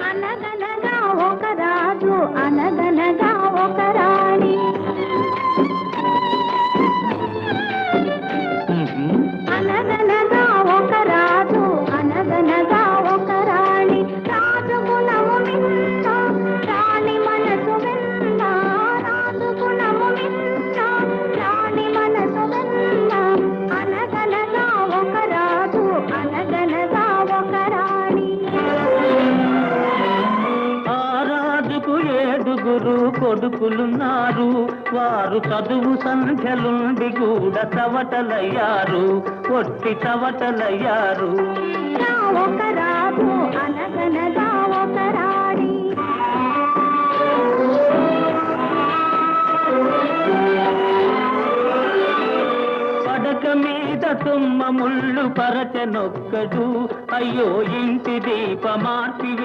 అనగనగా ఒక రాజు అనగనగా ఒక రాణి అనగనగా ఒక రాజు అనగనగా ఒక రాణి రాజు గుణము మిన్న రాణి మనసు విన్న రాజు గుణము మిన్న రాణి మనసు విన్న అనగనగా ఒక రాజు అనగనగా ఒక రాణి ఏడుగురు కొడుకులున్నారు వారు చదువు సంధ్యలుండి కూడా చవటలయ్యారు ఒట్టి చవటలయ్యారు ఒక రాజు అనగనగా ఒక రాణి పడక మీద తుమ్మ ముళ్ళు పరచనొక్కడు అయ్యో ఇంటి దీపమార్పి